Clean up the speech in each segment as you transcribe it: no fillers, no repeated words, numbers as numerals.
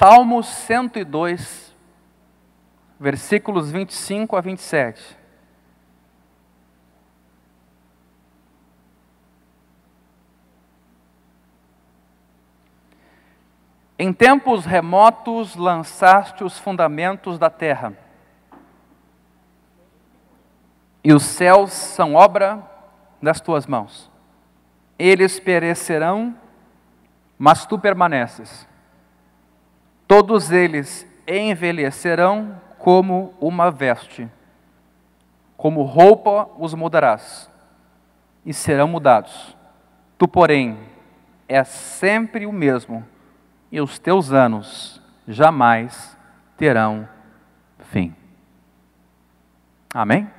Salmo 102, versículos 25 a 27. Em tempos remotos lançaste os fundamentos da terra, e os céus são obra das tuas mãos. Eles perecerão, mas tu permaneces. Todos eles envelhecerão como uma veste, como roupa os mudarás, e serão mudados. Tu, porém, és sempre o mesmo, e os teus anos jamais terão fim. Amém?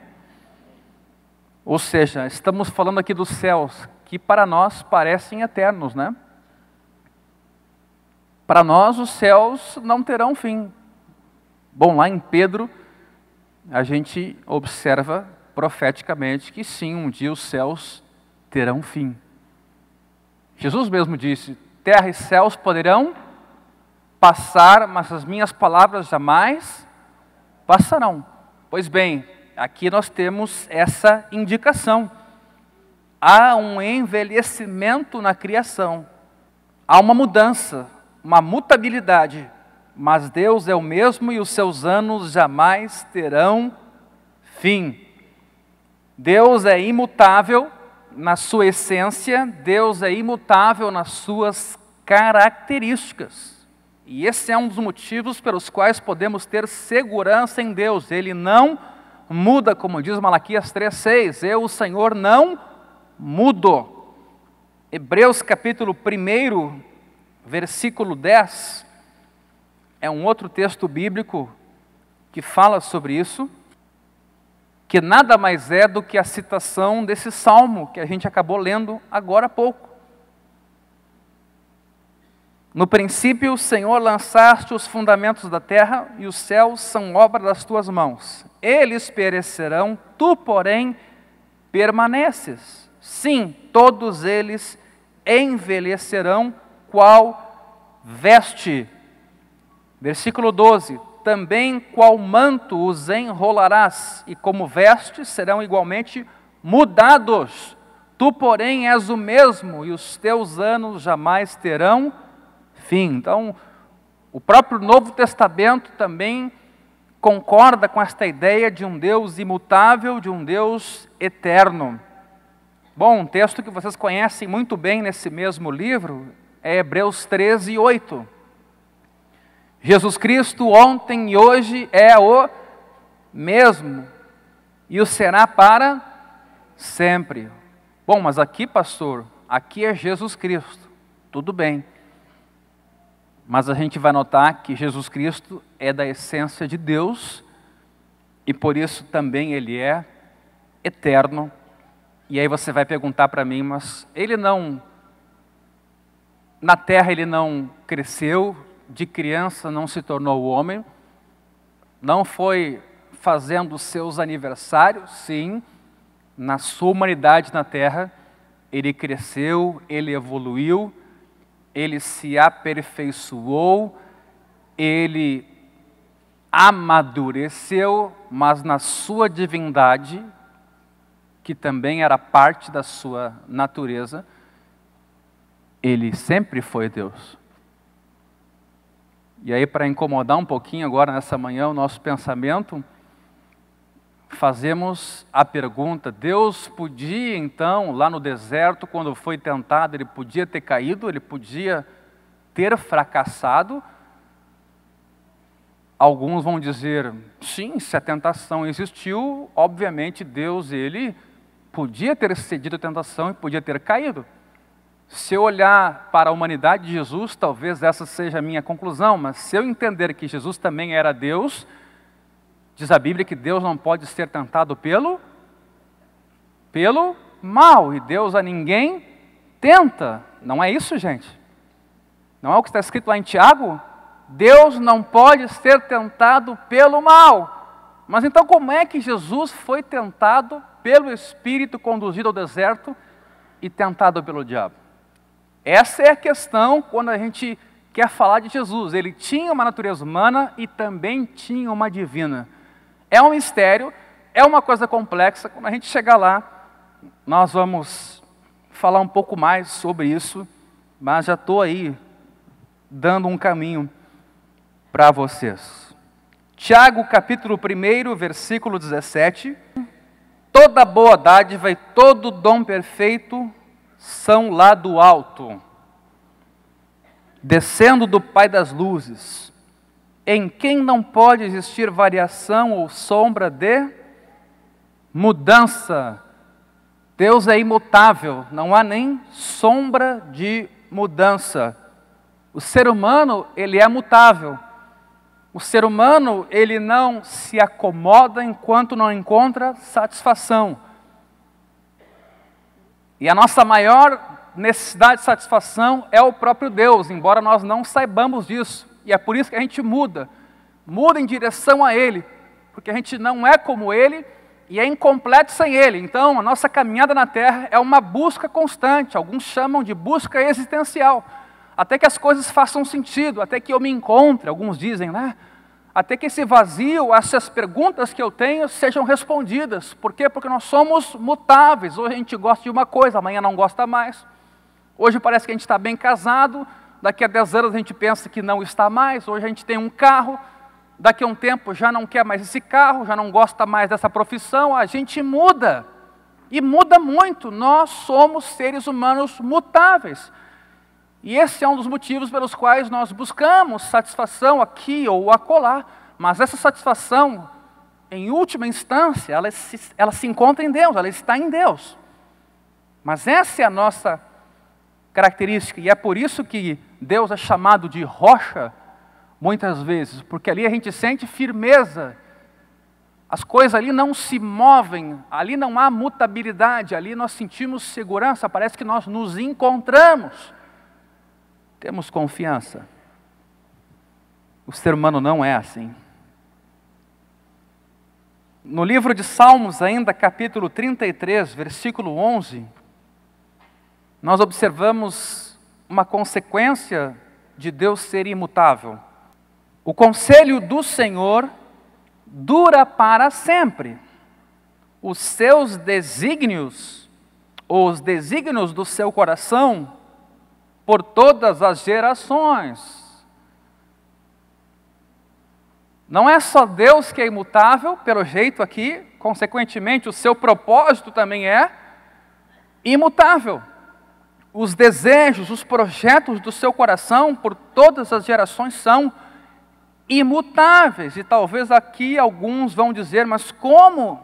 Ou seja, estamos falando aqui dos céus, que para nós parecem eternos, né? Para nós os céus não terão fim. Bom, lá em Pedro, a gente observa profeticamente que sim, um dia os céus terão fim. Jesus mesmo disse: terra e céus poderão passar, mas as minhas palavras jamais passarão. Pois bem, aqui nós temos essa indicação. Há um envelhecimento na criação. Há uma mudança, uma mutabilidade. Mas Deus é o mesmo e os seus anos jamais terão fim. Deus é imutável na sua essência, Deus é imutável nas suas características. E esse é um dos motivos pelos quais podemos ter segurança em Deus. Ele não muda, como diz Malaquias 3,6. Eu, o Senhor, não mudo. Hebreus capítulo 1, versículo 10, é um outro texto bíblico que fala sobre isso, que nada mais é do que a citação desse salmo que a gente acabou lendo agora há pouco. No princípio, Senhor, lançaste os fundamentos da terra, e os céus são obra das tuas mãos. Eles perecerão, tu, porém, permaneces. Sim, todos eles envelhecerão, qual veste. Versículo 12. Também qual manto os enrolarás, e como veste serão igualmente mudados. Tu, porém, és o mesmo, e os teus anos jamais terão fim. Então, o próprio Novo Testamento também concorda com esta ideia de um Deus imutável, de um Deus eterno. Bom, um texto que vocês conhecem muito bem nesse mesmo livro é Hebreus 13:8. Jesus Cristo ontem e hoje é o mesmo, e o será para sempre. Bom, mas aqui, pastor, aqui é Jesus Cristo. Tudo bem. Mas a gente vai notar que Jesus Cristo é da essência de Deus, e por isso também Ele é eterno. E aí você vai perguntar para mim, mas Ele não, na terra Ele não cresceu, de criança não se tornou homem, não foi fazendo seus aniversários? Sim, na sua humanidade na terra, Ele cresceu, Ele evoluiu, Ele se aperfeiçoou, Ele amadureceu, mas na sua divindade, que também era parte da sua natureza, Ele sempre foi Deus. E aí, para incomodar um pouquinho agora nessa manhã o nosso pensamento, fazemos a pergunta: Deus podia então, lá no deserto, quando foi tentado, Ele podia ter caído, Ele podia ter fracassado? Alguns vão dizer, sim, se a tentação existiu, obviamente Deus, Ele podia ter cedido à tentação e podia ter caído. Se eu olhar para a humanidade de Jesus, talvez essa seja a minha conclusão, mas se eu entender que Jesus também era Deus, diz a Bíblia que Deus não pode ser tentado pelo mal, e Deus a ninguém tenta. Não é isso, gente? Não é o que está escrito lá em Tiago? Deus não pode ser tentado pelo mal. Mas então como é que Jesus foi tentado pelo Espírito, conduzido ao deserto e tentado pelo diabo? Essa é a questão quando a gente quer falar de Jesus. Ele tinha uma natureza humana e também tinha uma divina. É um mistério, é uma coisa complexa. Quando a gente chegar lá, nós vamos falar um pouco mais sobre isso, mas já estou aí dando um caminho para vocês. Tiago, capítulo 1, versículo 17. Toda boa dádiva e todo dom perfeito são lá do alto, descendo do Pai das luzes, em quem não pode existir variação ou sombra de mudança. Deus é imutável, não há nem sombra de mudança. O ser humano, ele é mutável. O ser humano, ele não se acomoda enquanto não encontra satisfação. E a nossa maior necessidade de satisfação é o próprio Deus, embora nós não saibamos disso. E é por isso que a gente muda em direção a Ele, porque a gente não é como Ele e é incompleto sem Ele. Então, a nossa caminhada na Terra é uma busca constante, alguns chamam de busca existencial, até que as coisas façam sentido, até que eu me encontre, alguns dizem, né? Até que esse vazio, essas perguntas que eu tenho sejam respondidas. Por quê? Porque nós somos mutáveis. Hoje a gente gosta de uma coisa, amanhã não gosta mais. Hoje parece que a gente está bem casado, daqui a 10 anos a gente pensa que não está mais. Hoje a gente tem um carro, daqui a um tempo já não quer mais esse carro, já não gosta mais dessa profissão. A gente muda, e muda muito. Nós somos seres humanos mutáveis. E esse é um dos motivos pelos quais nós buscamos satisfação aqui ou acolá. Mas essa satisfação, em última instância, ela se encontra em Deus, ela está em Deus. Mas essa é a nossa característica, e é por isso que Deus é chamado de rocha, muitas vezes, porque ali a gente sente firmeza. As coisas ali não se movem, ali não há mutabilidade, ali nós sentimos segurança, parece que nós nos encontramos. Temos confiança. O ser humano não é assim. No livro de Salmos ainda, capítulo 33, versículo 11, nós observamos uma consequência de Deus ser imutável. O conselho do Senhor dura para sempre. Os seus desígnios, ou os desígnios do seu coração, por todas as gerações. Não é só Deus que é imutável, pelo jeito aqui, consequentemente o seu propósito também é imutável. Os desejos, os projetos do seu coração, por todas as gerações, são imutáveis. E talvez aqui alguns vão dizer, mas como?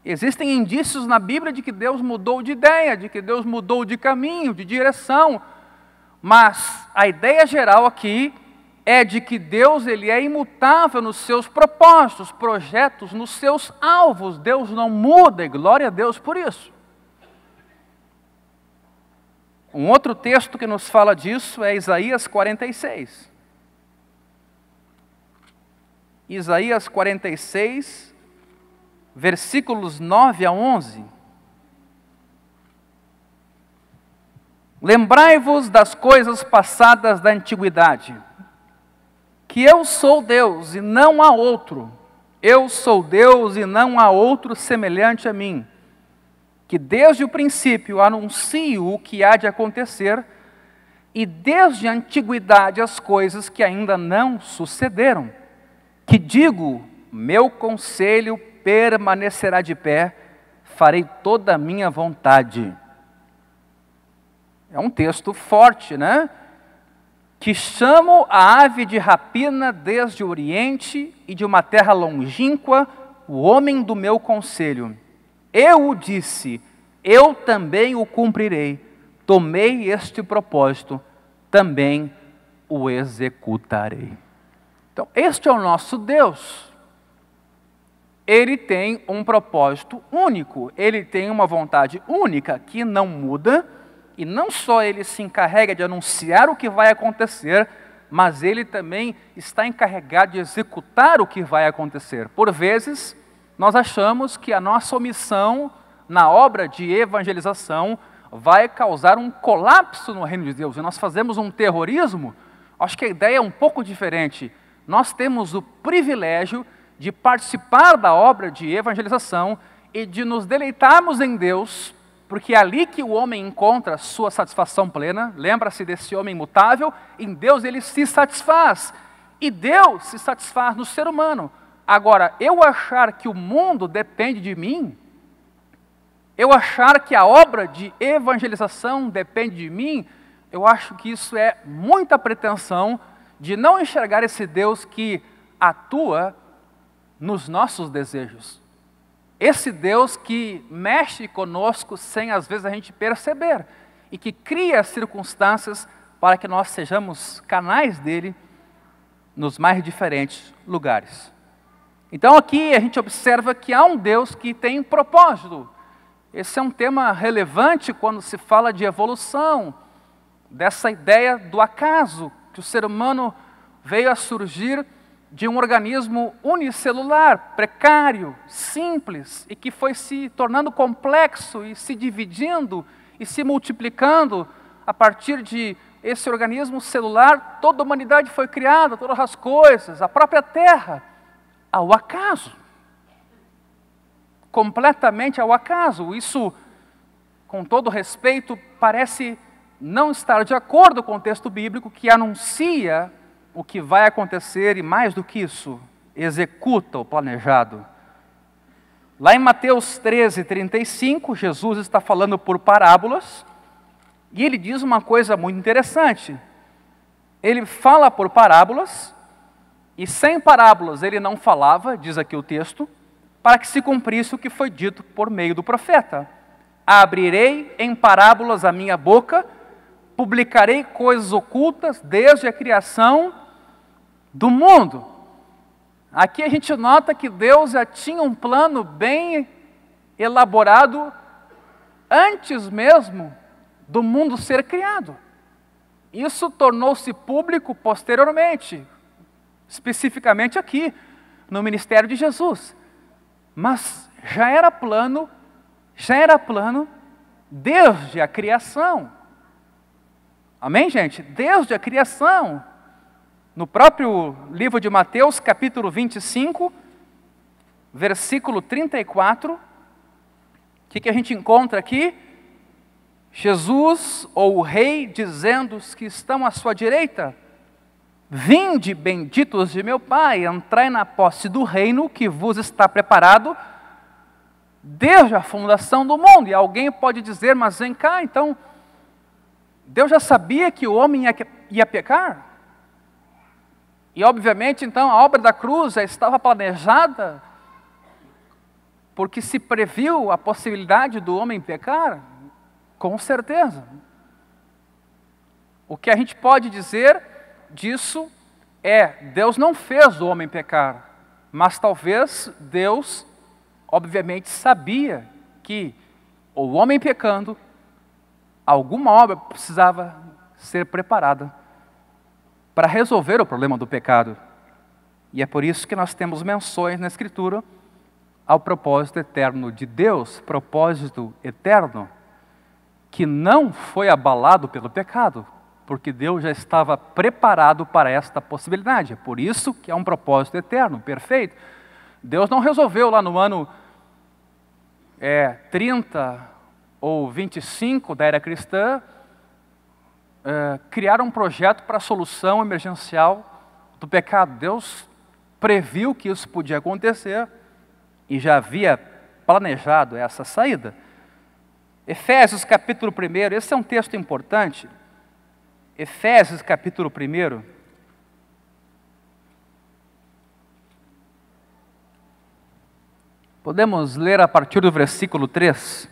Existem indícios na Bíblia de que Deus mudou de ideia, de que Deus mudou de caminho, de direção. Mas a ideia geral aqui é de que Deus ele é imutável nos seus propósitos, projetos, nos seus alvos. Deus não muda, e glória a Deus por isso. Um outro texto que nos fala disso é Isaías 46. Isaías 46, versículos 9 a 11. Lembrai-vos das coisas passadas da antiguidade, que eu sou Deus e não há outro. Eu sou Deus e não há outro semelhante a mim, que desde o princípio anuncio o que há de acontecer, e desde a antiguidade as coisas que ainda não sucederam. Que digo, meu conselho permanecerá de pé, farei toda a minha vontade. É um texto forte, né? Que chamo a ave de rapina desde o Oriente e de uma terra longínqua, o homem do meu conselho. Eu o disse, eu também o cumprirei. Tomei este propósito, também o executarei. Então, este é o nosso Deus. Ele tem um propósito único, ele tem uma vontade única que não muda. E não só ele se encarrega de anunciar o que vai acontecer, mas ele também está encarregado de executar o que vai acontecer. Por vezes, nós achamos que a nossa omissão na obra de evangelização vai causar um colapso no reino de Deus. E nós fazemos um terrorismo Acho que a ideia é um pouco diferente. Nós temos o privilégio de participar da obra de evangelização e de nos deleitarmos em Deus, porque é ali que o homem encontra sua satisfação plena. Lembra-se desse homem imutável? Em Deus ele se satisfaz. E Deus se satisfaz no ser humano. Agora, eu achar que o mundo depende de mim, eu achar que a obra de evangelização depende de mim, eu acho que isso é muita pretensão de não enxergar esse Deus que atua nos nossos desejos. Esse Deus que mexe conosco sem às vezes a gente perceber e que cria circunstâncias para que nós sejamos canais dele nos mais diferentes lugares. Então aqui a gente observa que há um Deus que tem propósito. Esse é um tema relevante quando se fala de evolução, dessa ideia do acaso, que o ser humano veio a surgir de um organismo unicelular, precário, simples, e que foi se tornando complexo e se dividindo e se multiplicando. A partir de esse organismo celular, toda a humanidade foi criada, todas as coisas, a própria Terra, ao acaso. Completamente ao acaso. Isso, com todo respeito, parece não estar de acordo com o texto bíblico que anuncia o que vai acontecer e, mais do que isso, executa o planejado. Lá em Mateus 13:35, Jesus está falando por parábolas e ele diz uma coisa muito interessante. Ele fala por parábolas e sem parábolas ele não falava, diz aqui o texto, para que se cumprisse o que foi dito por meio do profeta. Abrirei em parábolas a minha boca, publicarei coisas ocultas desde a criação do mundo. Aqui a gente nota que Deus já tinha um plano bem elaborado antes mesmo do mundo ser criado. Isso tornou-se público posteriormente, especificamente aqui, no ministério de Jesus. Mas já era plano desde a criação. Amém, gente? Desde a criação. No próprio livro de Mateus, capítulo 25, versículo 34, o que a gente encontra aqui? Jesus, ou o rei, dizendo os que estão à sua direita: vinde, benditos de meu Pai, entrai na posse do reino que vos está preparado desde a fundação do mundo. E alguém pode dizer, mas vem cá, então, Deus já sabia que o homem ia pecar? E obviamente, então, a obra da cruz já estava planejada, porque se previu a possibilidade do homem pecar? Com certeza. O que a gente pode dizer disso é, Deus não fez o homem pecar, mas talvez Deus, obviamente, sabia que o homem pecando, alguma obra precisava ser preparada para resolver o problema do pecado. E é por isso que nós temos menções na Escritura ao propósito eterno de Deus, propósito eterno, que não foi abalado pelo pecado, porque Deus já estava preparado para esta possibilidade. É por isso que é um propósito eterno, perfeito. Deus não resolveu lá no ano 30 ou 25 da era cristã, criar um projeto para a solução emergencial do pecado. Deus previu que isso podia acontecer e já havia planejado essa saída. Efésios capítulo 1, esse é um texto importante. Efésios capítulo 1. Podemos ler a partir do versículo 3.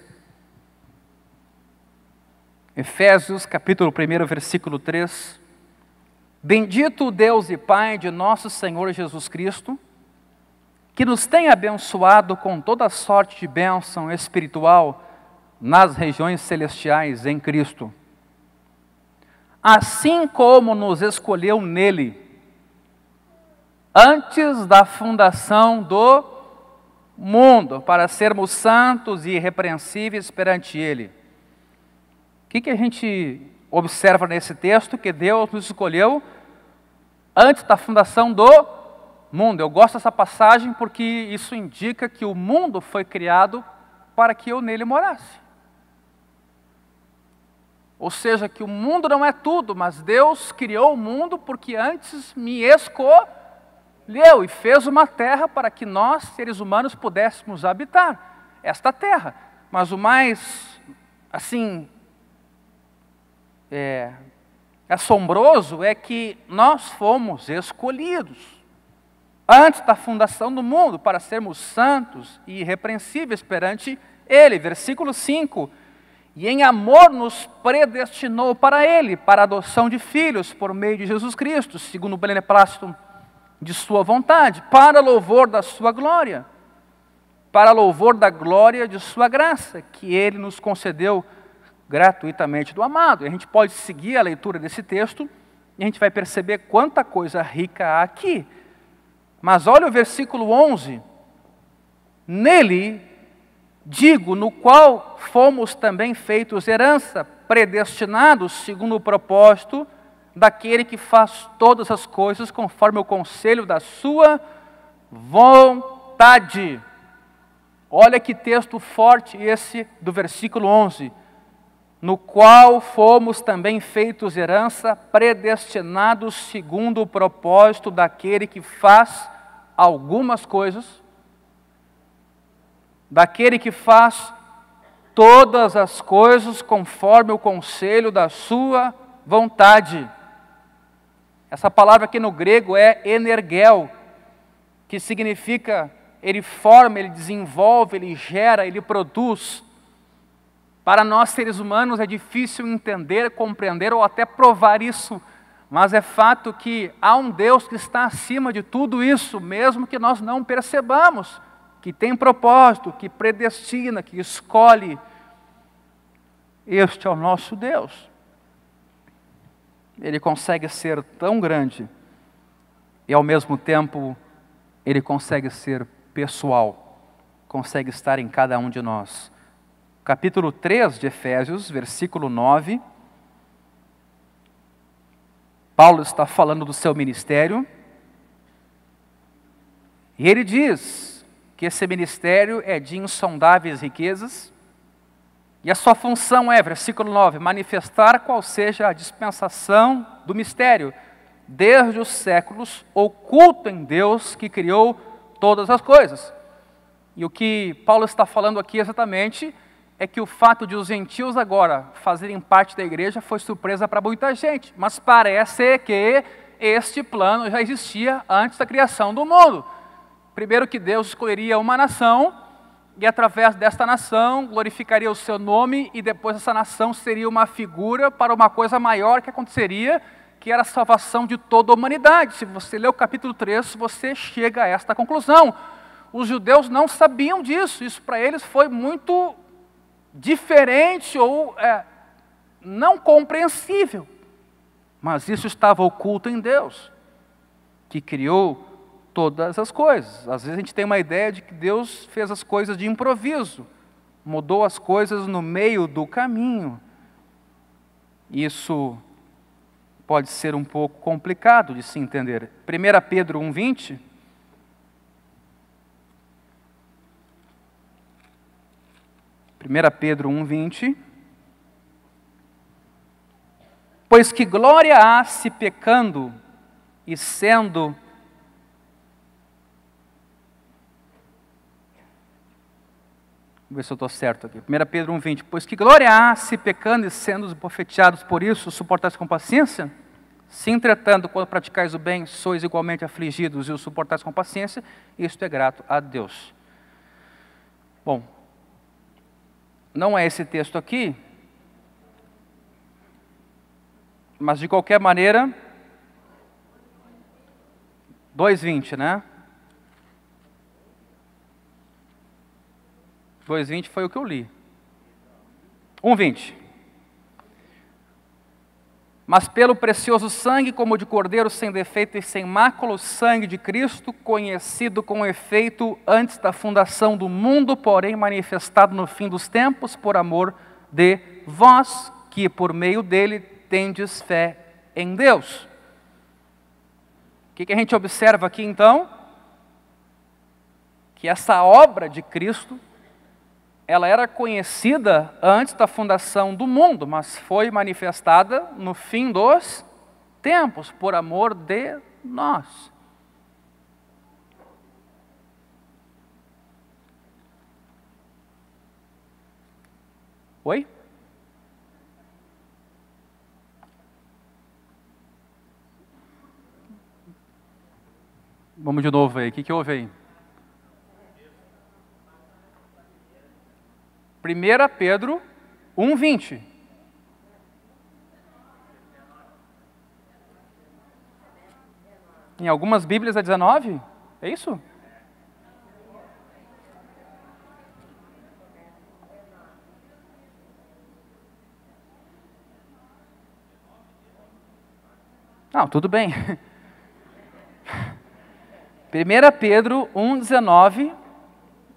Efésios capítulo 1, versículo 3. Bendito o Deus e Pai de nosso Senhor Jesus Cristo, que nos tem abençoado com toda sorte de bênção espiritual nas regiões celestiais em Cristo. Assim como nos escolheu nele, antes da fundação do mundo, para sermos santos e irrepreensíveis perante ele. O que a gente observa nesse texto? Que Deus nos escolheu Antes da fundação do mundo. Eu gosto dessa passagem porque isso indica que o mundo foi criado para que eu nele morasse. Ou seja, que o mundo não é tudo, mas Deus criou o mundo porque antes me escolheu e fez uma terra para que nós, seres humanos, pudéssemos habitar esta terra. Mas o mais, assim, assombroso é que nós fomos escolhidos antes da fundação do mundo para sermos santos e irrepreensíveis perante Ele. Versículo 5. E em amor nos predestinou para Ele, para a adoção de filhos, por meio de Jesus Cristo, segundo o beneplácito de sua vontade, para louvor da sua glória, para louvor da glória de sua graça, que Ele nos concedeu gratuitamente do amado. E a gente pode seguir a leitura desse texto, e a gente vai perceber quanta coisa rica há aqui. Mas olha o versículo 11. Nele, digo, no qual fomos também feitos herança, predestinados segundo o propósito daquele que faz todas as coisas conforme o conselho da sua vontade. Olha que texto forte esse do versículo 11. No qual fomos também feitos herança, predestinados segundo o propósito daquele que faz algumas coisas, daquele que faz todas as coisas conforme o conselho da sua vontade. Essa palavra aqui no grego é energel, que significa ele forma, ele desenvolve, ele gera, ele produz. Para nós seres humanos é difícil entender, compreender ou até provar isso, mas é fato que há um Deus que está acima de tudo isso, mesmo que nós não percebamos, que tem propósito, que predestina, que escolhe. Este é o nosso Deus. Ele consegue ser tão grande e ao mesmo tempo ele consegue ser pessoal, consegue estar em cada um de nós. Capítulo 3 de Efésios, versículo 9, Paulo está falando do seu ministério, e ele diz que esse ministério é de insondáveis riquezas, e a sua função é, versículo 9, manifestar qual seja a dispensação do mistério, desde os séculos, oculto em Deus que criou todas as coisas. E o que Paulo está falando aqui exatamente é que o fato de os gentios agora fazerem parte da igreja foi surpresa para muita gente, mas parece que este plano já existia antes da criação do mundo. Primeiro que Deus escolheria uma nação, e através desta nação glorificaria o seu nome, e depois essa nação seria uma figura para uma coisa maior que aconteceria, que era a salvação de toda a humanidade. Se você ler o capítulo 3, você chega a esta conclusão. Os judeus não sabiam disso, isso para eles foi muito diferente ou não compreensível, mas isso estava oculto em Deus, que criou todas as coisas. Às vezes a gente tem uma ideia de que Deus fez as coisas de improviso, mudou as coisas no meio do caminho. Isso pode ser um pouco complicado de se entender. 1 Pedro 1,20. 1 Pedro 1,20. Pois que glória há se pecando e sendo... Vamos ver se eu estou certo aqui. 1 Pedro 1,20. Pois que glória há se pecando e sendo esbofeteados por isso, suportais com paciência? Se entretanto, quando praticais o bem, sois igualmente afligidos e o suportais com paciência, isto é grato a Deus. Bom, não é esse texto aqui, mas de qualquer maneira, 2,20, né? 2,20 foi o que eu li. 1,20. Mas pelo precioso sangue, como de cordeiro sem defeito e sem mácula, o sangue de Cristo, conhecido com efeito antes da fundação do mundo, porém manifestado no fim dos tempos, por amor de vós, que por meio dele tendes fé em Deus. que a gente observa aqui então? Que essa obra de Cristo, ela era conhecida antes da fundação do mundo, mas foi manifestada no fim dos tempos, por amor de nós. Oi? Vamos de novo aí, o que houve aí? 1 Pedro 1:20. Em algumas Bíblias é 19? É isso? Não, tudo bem. 1 Pedro 1:19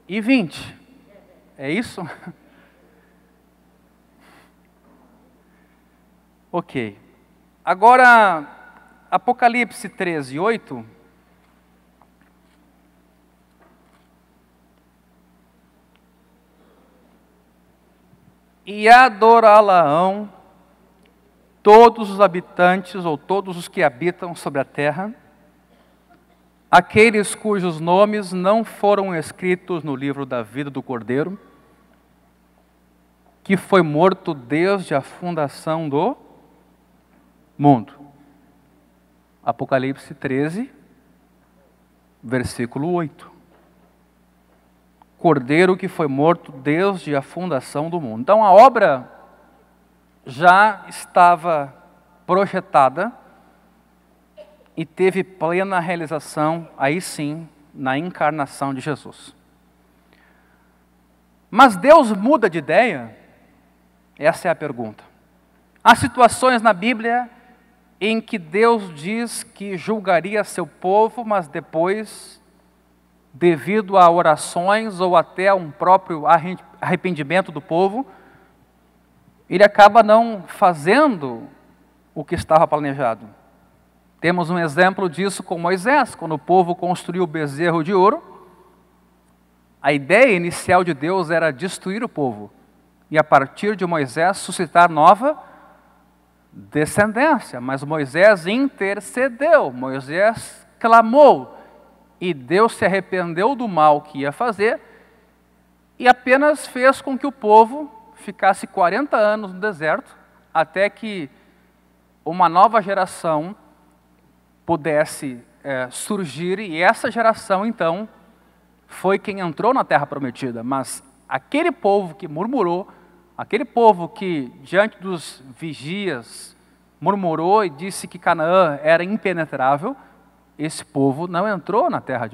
e 20. É isso? Ok. Agora, Apocalipse 13:8. E adorá-la-ão todos os habitantes ou todos os que habitam sobre a terra, aqueles cujos nomes não foram escritos no livro da vida do Cordeiro, que foi morto desde a fundação do mundo. Apocalipse 13, versículo 8. Cordeiro que foi morto desde a fundação do mundo. Então a obra já estava projetada e teve plena realização, aí sim, na encarnação de Jesus. Mas Deus muda de ideia? Essa é a pergunta. Há situações na Bíblia em que Deus diz que julgaria seu povo, mas depois, devido a orações ou até a um próprio arrependimento do povo, ele acaba não fazendo o que estava planejado. Temos um exemplo disso com Moisés, quando o povo construiu o bezerro de ouro. A ideia inicial de Deus era destruir o povo e a partir de Moisés suscitar nova descendência. Mas Moisés intercedeu, Moisés clamou e Deus se arrependeu do mal que ia fazer e apenas fez com que o povo ficasse 40 anos no deserto até que uma nova geração pudesse surgir, e essa geração então foi quem entrou na terra prometida. Mas aquele povo que murmurou, aquele povo que diante dos vigias murmurou e disse que Canaã era impenetrável, esse povo não entrou na terra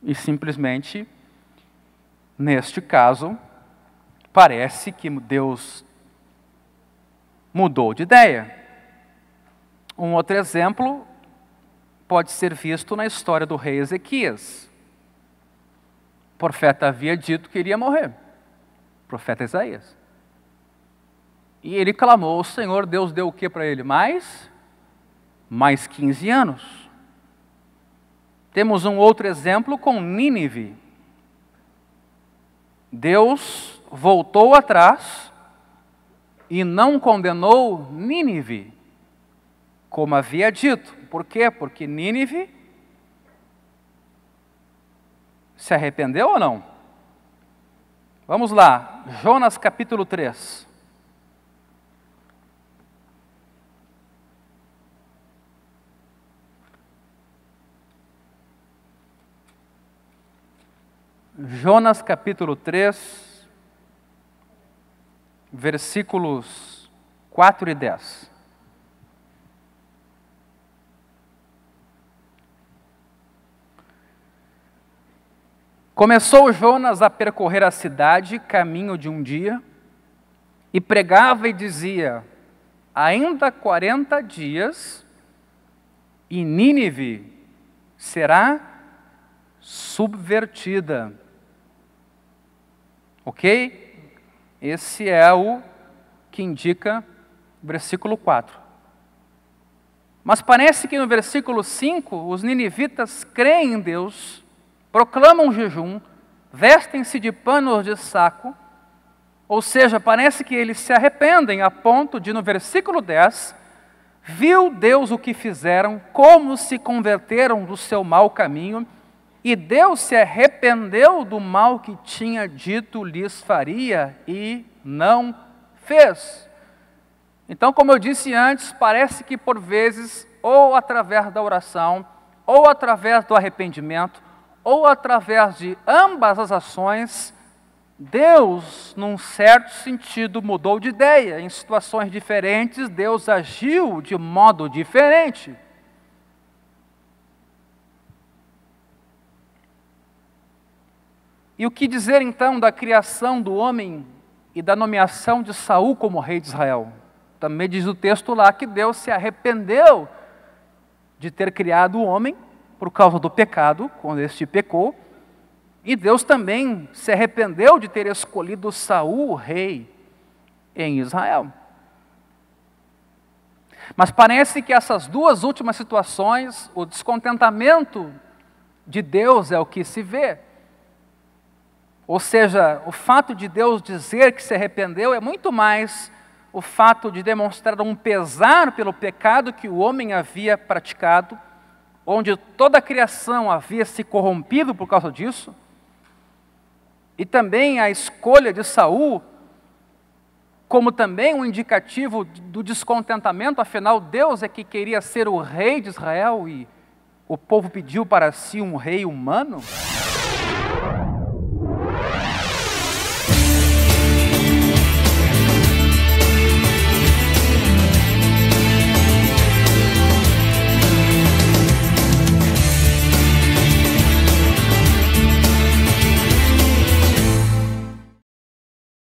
e simplesmente, neste caso, parece que Deus mudou de ideia. Um outro exemplo pode ser visto na história do rei Ezequias. O profeta havia dito que iria morrer, o profeta Isaías. E ele clamou ao Senhor, Deus deu o que para ele? Mais 15 anos. Temos um outro exemplo com Nínive. Deus voltou atrás e não condenou Nínive, como havia dito. Por quê? Porque Nínive se arrependeu ou não? Vamos lá, Jonas capítulo 3. Jonas capítulo 3, versículos 4 e 10. Começou Jonas a percorrer a cidade, caminho de um dia, e pregava e dizia: ainda 40 dias, e Nínive será subvertida. Ok? Esse é o que indica o versículo 4. Mas parece que no versículo 5, os ninivitas creem em Deus, proclamam jejum, vestem-se de panos de saco, ou seja, parece que eles se arrependem a ponto de, no versículo 10, viu Deus o que fizeram, como se converteram do seu mau caminho, e Deus se arrependeu do mal que tinha dito lhes faria e não fez. Então, como eu disse antes, parece que por vezes, ou através da oração, ou através do arrependimento, ou através de ambas as ações, Deus, num certo sentido, mudou de ideia. Em situações diferentes, Deus agiu de modo diferente. E o que dizer então da criação do homem e da nomeação de Saul como rei de Israel? Também diz o texto lá que Deus se arrependeu de ter criado o homem por causa do pecado, quando este pecou, e Deus também se arrependeu de ter escolhido Saul rei em Israel. Mas parece que essas duas últimas situações, o descontentamento de Deus é o que se vê. Ou seja, o fato de Deus dizer que se arrependeu é muito mais o fato de demonstrar um pesar pelo pecado que o homem havia praticado, onde toda a criação havia se corrompido por causa disso, e também a escolha de Saul, como também um indicativo do descontentamento, afinal Deus é que queria ser o rei de Israel e o povo pediu para si um rei humano.